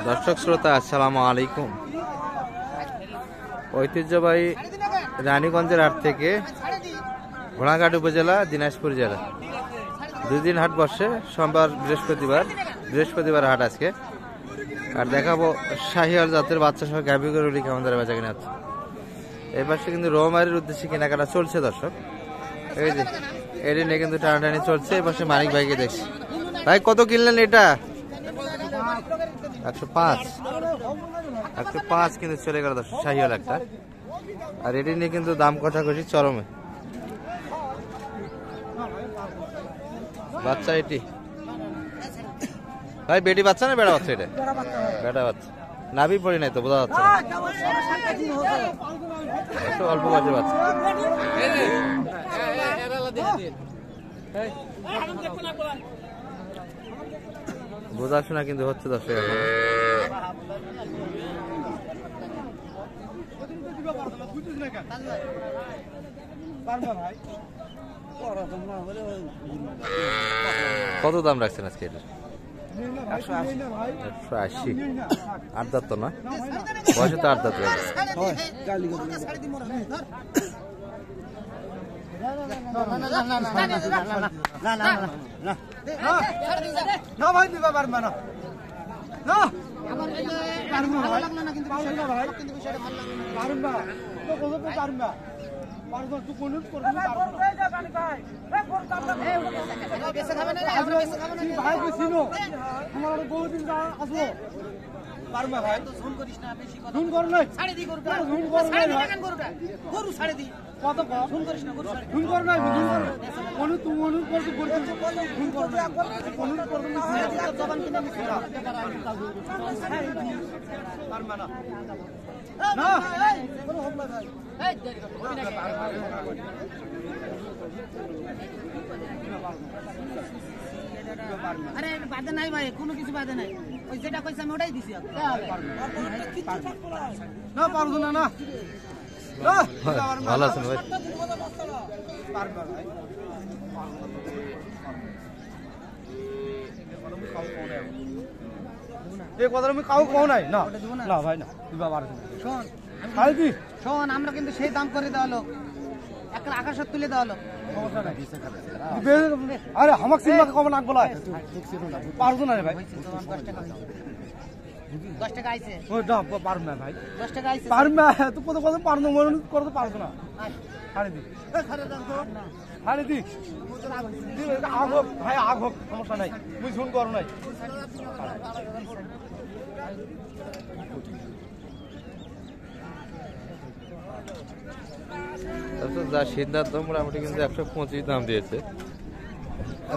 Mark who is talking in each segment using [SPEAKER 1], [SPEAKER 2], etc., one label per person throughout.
[SPEAKER 1] দর্শক শ্রোতা আসসালামু আলাইকুম। ঐতিহ্যবাহী রানীগঞ্জের হাট থেকে ঘোড়াঘাট উপজেলা দিনাজপুর জেলা 2 দিন হাট বসে, সোমবার বৃহস্পতিবার হাট আজকে। আর দেখাবো শাহিওয়াল জাতের বাচ্চা সহ গাভী গরুগুলি কেমন ধরে বেচা কিনা হচ্ছে। এই পাশে কিন্তু রৌমারির উদ্দেশ্যে কেনাকাটা চলছে দর্শক। এই যে এটি নিয়ে কিন্তু টানাটানি চলছে। এই পাশে মানিক ভাইকে দেখছি। ভাই কত কিনলেন এটা? 105 কিন্তু চলে গেল দর্শক, শাহিওয়াল একটা। আর এটি নিয়ে কিন্তু দাম কষাকষি চরমে। বাচ্চা এটি ভাই বেটি বাচ্চা না বেড়া বাচ্চা? এটা বেটা বাচ্চা, নাভি পড়ি নাই তো, বোঝা যাচ্ছে না। একটু অল্প বয়সের বাচ্চা। বোঝাশোনা কিন্তু হচ্ছে দর্শক এখন। কত দাম রাখছেন আজকে এটা? 180। 8 দাঁত তো না, বয়সে তো 8 দাঁত।
[SPEAKER 2] আরে বাদে নাই ভাই, কোনো কিছু বাদে নাই। ওই যেটা কইছে আমি ওটাই দিছি।
[SPEAKER 3] না পারবো না। না
[SPEAKER 1] ভালো আছেন ভাই?
[SPEAKER 3] এই কথা আমি কাউ কও নাই। না না ভাই না, দিবা পারছ না।
[SPEAKER 2] শোন আমরা কিন্তু সেই দাম করে দেওয়া লোক, একটা আকাশত তুলে দেওয়া লোক।
[SPEAKER 3] আরে আমাকে সিনেমা কম নাক বলা পারবো না রে ভাই।
[SPEAKER 2] 10 টাকা আইছে।
[SPEAKER 3] ওই না পারবো না ভাই।
[SPEAKER 2] 10 টাকা আইছে।
[SPEAKER 3] পারবো না তুই কত কত পারবো মনে করতে পারবো না। ছাড়ে দি, ছাড়ে দি, আগ হোক ভাই, আগ হোক, সমস্যা নাই। তুই শুন করো নাই।
[SPEAKER 1] যা সিদ্ধান্ত মোটামুটি কিন্তু 125 দাম দিয়েছে।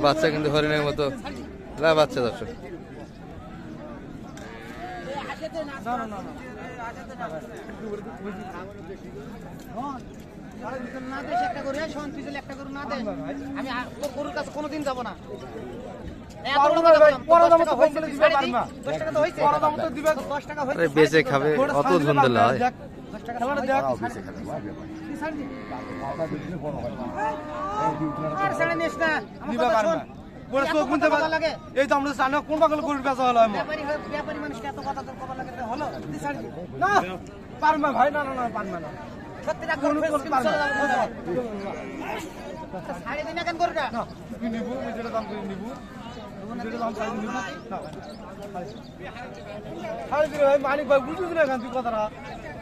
[SPEAKER 1] বাচ্চা কিন্তু হরিণের মতো বাচ্চা দর্শক।
[SPEAKER 2] আমি গরুর কাছে কোনোদিন যাবো না।
[SPEAKER 1] বেঁচে খাবে অত ধুন্দলা হয়।
[SPEAKER 3] এই তো আমরা জানো কোন পাগল গরুর বেচা হলো।
[SPEAKER 2] ব্যাপারী মানুষকে এত কথা তোর কবা লাগে হলো?
[SPEAKER 3] না পারমা ভাই, না না না পারমা না।
[SPEAKER 2] সত্যি রাখ কোন ছাড়ে দিন না কেন গরুটা?
[SPEAKER 3] না তুই নিবু, যেটা দাম করে নিবু, যেটা দাম চাই নিবু। ছাড়ে দিলে ভাই মালিক ভাই বুঝুস না কেন তুই কথাটা?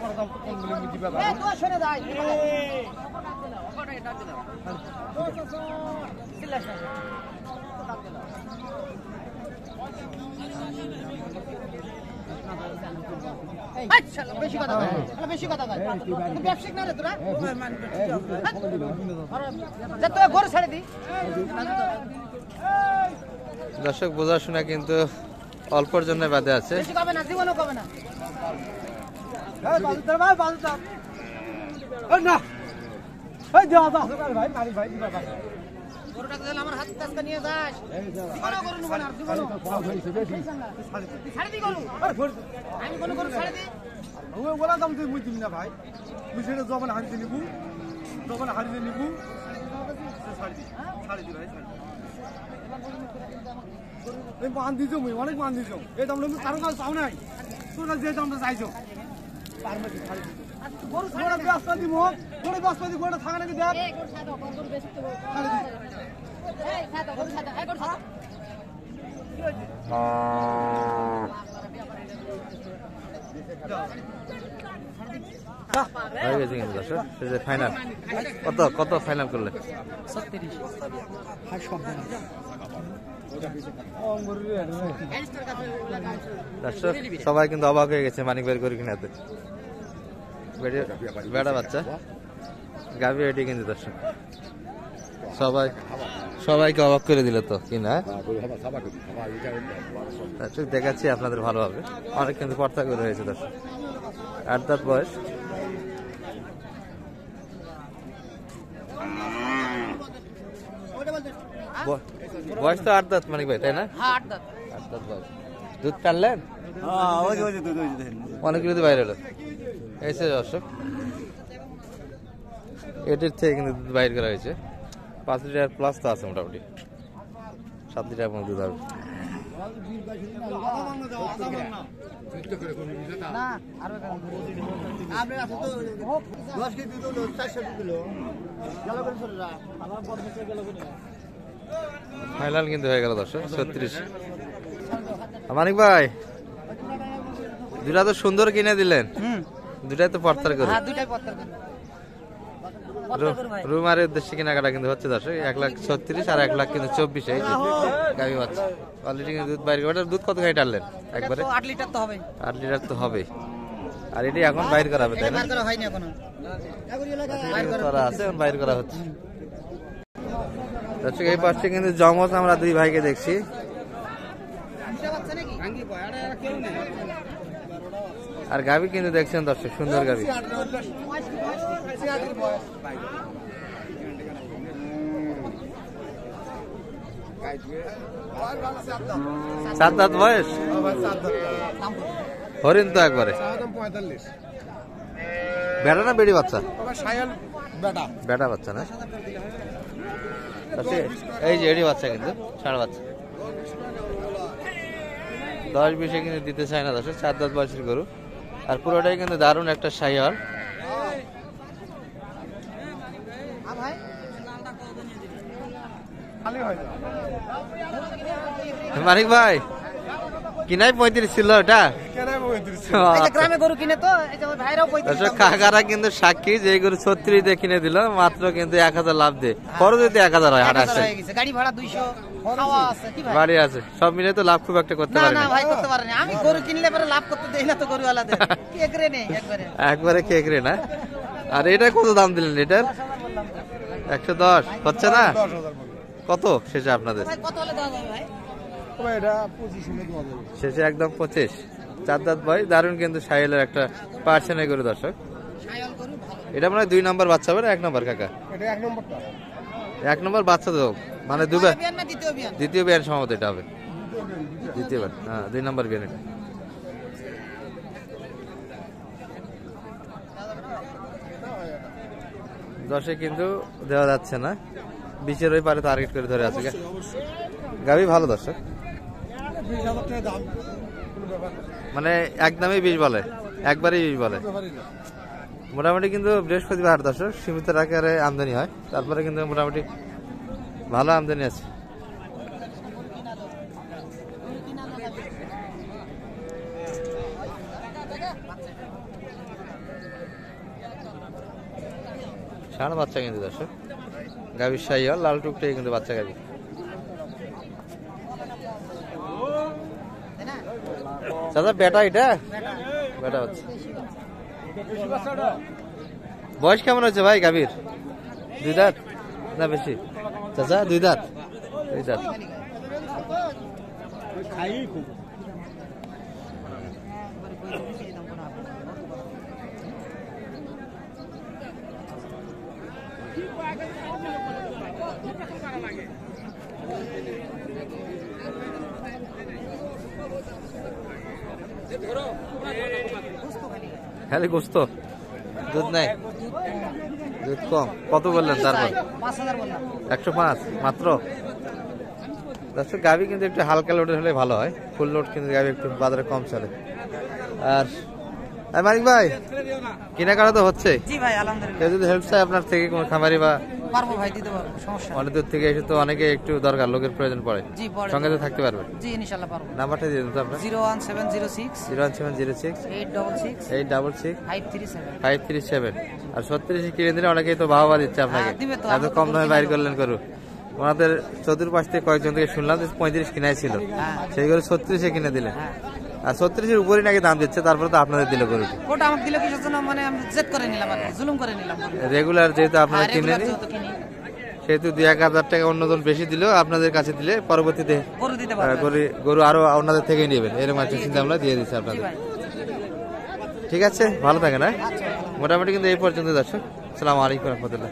[SPEAKER 3] কত দাম কোন বলে আমি দিবা ভাই?
[SPEAKER 2] এই তো সরে যাই। বেশি কথা কয়, বেশি কথা কয়। ব্যবসায়িক না রে তোরা? যা তুই গরু ছেড়ে দি।
[SPEAKER 1] দর্শক বোঝাশোনা কিন্তু অল্পর জন্য বাদে আছে।
[SPEAKER 2] বেশি কবে না, জীবনও কবে না।
[SPEAKER 3] এই বাজুদার ভাই, বাজুদার। এই না, এই দেওয়া দাও ভাই, মালিক ভাই দিবা ভাই।
[SPEAKER 2] গরুটা দিলে আমার হাত কাছে নিয়ে যাস। জীবনও গরু নেব না, জীবনও। ছাড়ে দি গরু। আমি কোন গরু ছাড়ে দি?
[SPEAKER 3] ওই বলা দাম তুই বুঝবি না ভাই। তুই সেটা যখন হারিয়ে নিবু, যখন হারিয়ে নিবু ছাড়ি দি, ছাড়ি দি ভাই, ছাড়ি দি। আমি মান দিছো মুই অনেক মান দিছো এই দাম আমি কারো কাছে চাও নাই তোর কাছে যে দামটা চাইছো পারমিট খালি দিছো গরু ছাড়া ব্যস্ত দিব গরু ব্যস্ত দিব গরু থাকা নাকি দেখ
[SPEAKER 2] এই গরু ছাড়ো গরু বেশি তো
[SPEAKER 3] খালি দিছো
[SPEAKER 2] এই ছাড়ো গরু ছাড়ো এই গরু ছাড়ো
[SPEAKER 1] হয়ে গেছে কিন্তু দর্শক শেষে ফাইনাল কত কত ফাইনাল করলে
[SPEAKER 2] 36 আর সব
[SPEAKER 1] দর্শক সবাই কিন্তু অবাক হয়ে গেছে মানিক বের করে কিনাতে বেড়া বাচ্চা গাভি এটি কিন্তু দর্শক সবাইকে অবাক করে দিল তো কিনা দর্শক দেখাচ্ছি আপনাদের ভালোভাবে অনেক কিন্তু পর্তা করে হয়েছে দর্শক 8 দাঁত বয়স বয়স তো 8 দাঁত মানিক ভাই তাই না
[SPEAKER 2] হ্যাঁ 8 দাঁত
[SPEAKER 1] 8 দাঁত বয়স দুধ টানলেন অনেকগুলো বাইরে হলো এসে দর্শক এটির থেকে কিন্তু দুধ বাইর করা হয়েছে 5 লিটার প্লাস তো আছে মোটামুটি 7 লিটার মতো দুধ হবে
[SPEAKER 2] না আরো আপনি আছে তো 10 কেজি দিলো 400 কিলো গেল করে চলে যা আমার 50 গেল করে
[SPEAKER 1] ফাইনাল কিন্তু হয়ে গেল দর্শক 36 মানিক ভাই দুটা তো সুন্দর কিনে দিলেন দুটাই তো পর্তার করে
[SPEAKER 2] হ্যাঁ দুটাই পত্তর করে
[SPEAKER 1] রুমারের উদ্দেশ্যে কেনাকাটা কিন্তু হচ্ছে দর্শক 1,36,000 আর 1,00,000 কিন্তু 24 এই যে গাভী বাচ্চা অলরেডি কিন্তু দুধ বাইরে ওটার দুধ কত খাই টানলেন একবারে
[SPEAKER 2] 8 লিটার তো হবে
[SPEAKER 1] 8 লিটার তো হবে আর এটি এখন বাইর করা হবে তাই না
[SPEAKER 2] বার করা হয়নি এখনো
[SPEAKER 1] বাইর করা আছে এখন বাইর করা হচ্ছে দর্শক এই পাশে কিন্তু জমজ আমরা দুই ভাইকে দেখছি
[SPEAKER 2] বাচ্চা নাকি
[SPEAKER 1] আর গাভী কিন্তু দেখছেন দর্শক সুন্দর গাভী সাত দাঁত বয়স হরিণ তো একবারে বেটা না বেড়ি বাচ্চা বেটা বাচ্চা না এই যে এড়ি বাচ্চা কিন্তু ষাঁড় বাচ্চা 10-20 কিন্তু দিতে চায় না দর্শক 4 দাঁত বয়সের গরু আর পুরোটাই কিন্তু দারুণ একটা শাহিওয়াল মানিক ভাই কিনাই 35 ছিল ওটা
[SPEAKER 2] গ্রামে গরু কিনে তো এই যে ভাইরাও 35
[SPEAKER 1] কাকারা কিন্তু সাক্ষী যে গরু 36 দিয়ে কিনে দিল মাত্র কিন্তু 1000 লাভ দিয়ে খরচ যদি 1000 হয় হাট আসে
[SPEAKER 2] গাড়ি ভাড়া 200 খাওয়া আছে কি ভাই
[SPEAKER 1] বাড়ি আছে সব মিলে তো লাভ খুব একটা করতে
[SPEAKER 2] না
[SPEAKER 1] পারে
[SPEAKER 2] না
[SPEAKER 1] না
[SPEAKER 2] ভাই করতে পারে না আমি গরু কিনলে পরে লাভ করতে দেই না তো গরুওয়ালাদের কেকরে নেই
[SPEAKER 1] একবারে কেকরে না আর এটা কত দাম দিলেন এটার 110 হচ্ছে না কত শেষে আপনাদের
[SPEAKER 2] ভাই কত হলে দেওয়া যাবে ভাই
[SPEAKER 3] এটা 25 হলে দেওয়া যাবে
[SPEAKER 1] শেষে একদম 25 4 দাঁত ভাই দারুণ কিন্তু সাইলের একটা পার্সেন্টে গরু দর্শক
[SPEAKER 2] সায়াল গরু ভালো
[SPEAKER 1] এটা মানে 2 নাম্বার বাচ্চা হবে 1 নাম্বার কাকা
[SPEAKER 3] এটা 1 নম্বরটা
[SPEAKER 1] 1 নাম্বার বাচ্চা তো মানে দুবার
[SPEAKER 2] বিয়ান না দ্বিতীয় বিয়ান
[SPEAKER 1] দ্বিতীয় বিয়ান সম্ভবত এটা হবে দ্বিতীয়বার হ্যাঁ 2 নাম্বার বিয়ান এটা দশে কিন্তু দেওয়া যাচ্ছে না 20-এর ওই পারে টার্গেট করে ধরে আছে গাভী ভালো দর্শক
[SPEAKER 3] 20,000 টাকা দাম কোনো ব্যাপার না
[SPEAKER 1] মানে একদমই 20 বলে একবারই 20 বলে
[SPEAKER 3] ব্যাপারই না
[SPEAKER 1] মোটামুটি কিন্তু বৃহস্পতিবার হাট দর্শক সীমিত আকারে আমদানি হয় তারপরে কিন্তু মোটামুটি ভালো আমদানি আছে ষাঁড় বাচ্চা কিন্তু দর্শক গাভীর শাহিওয়াল লাল টুকটাই কিন্তু বাচ্চা গাভী দাদা বেটা এটা বেটা বাচ্চা বয়স কেমন হচ্ছে ভাই গাভীর 2 দাঁত না বেশি চাচা 2 দাঁত 2 দাঁত
[SPEAKER 3] খাই খুব
[SPEAKER 1] খালি গোস্ত দুধ নাই দুধ কম কত বললেন তারপর
[SPEAKER 2] 5000 বললাম
[SPEAKER 1] 105 মাত্র দর্শক গাভি কিন্তু একটু হালকা লোডের হলে ভালো হয়, ফুল লোড কিন্তু গাভি একটু বাজারে কম চলে। আর মানিক ভাই কেনাকাটা তো হচ্ছে,
[SPEAKER 2] জি ভাই আলহামদুলিল্লাহ।
[SPEAKER 1] কেউ যদি হেল্প চায় আপনার থেকে কোনো খামারি বা
[SPEAKER 2] পারবো ভাই, দিতে পারবো, সমস্যা নেই।
[SPEAKER 1] অনেক দূর থেকে এসে তো অনেকে একটু দরকার, লোকের প্রয়োজন পড়ে,
[SPEAKER 2] জি পরে
[SPEAKER 1] সঙ্গে তো থাকতে পারবেন।
[SPEAKER 2] জি ইনশাআল্লাহ পারবো।
[SPEAKER 1] নাম্বারটা দিয়ে দিন তো আপনার।
[SPEAKER 2] 01706
[SPEAKER 1] 01706
[SPEAKER 2] 866
[SPEAKER 1] 866
[SPEAKER 2] 537।
[SPEAKER 1] 537। আর 36 কিনে দিলে অনেকেই তো বাহবা দিচ্ছে আপনাকে,
[SPEAKER 2] হ্যাঁ, দিবে তো,
[SPEAKER 1] এত
[SPEAKER 2] আমরা তো
[SPEAKER 1] কম দামে
[SPEAKER 2] কিনে
[SPEAKER 1] বাইর
[SPEAKER 2] দেবো।
[SPEAKER 1] করলেন করু। ওনাদের চতুর্পাশ থেকে কয়েকজন থেকে শুনলাম যে 35 কিনাই ছিল, সেইগুলো 36-এ কিনে দিলেন। আর 36-এর উপরই নাকি দাম দিচ্ছে, তারপরে তো আপনাদের দিল গরুটি।
[SPEAKER 2] ওটা আমাকে দিলে কিসের জন্য, মানে আমি জেদ করে নিলাম আর কি, জুলুম করে নিলাম।
[SPEAKER 1] রেগুলার যেহেতু আপনারা
[SPEAKER 2] হ্যাঁ,
[SPEAKER 1] কিনেনি,
[SPEAKER 2] regular যেহেতু কিনি,
[SPEAKER 1] সেহেতু 2-1 হাজার টাকা অন্যজন বেশি দিলেও আপনাদের কাছে দিলে পরবর্তীতে
[SPEAKER 2] গরু দিতে পারবো।
[SPEAKER 1] গরু আরো আপনাদের থেকে নেবেন, এরকম একটা চিন্তা আমরা দিয়ে দিচ্ছি
[SPEAKER 2] জি
[SPEAKER 1] আপনাদের।
[SPEAKER 2] ভাই।
[SPEAKER 1] ঠিক আছে, ভালো থাকেন। হ্যাঁ, মোটামুটি কিন্তু এই পর্যন্ত দর্শক। আসসালামু আলাইকুম রহমতুল্লাহ।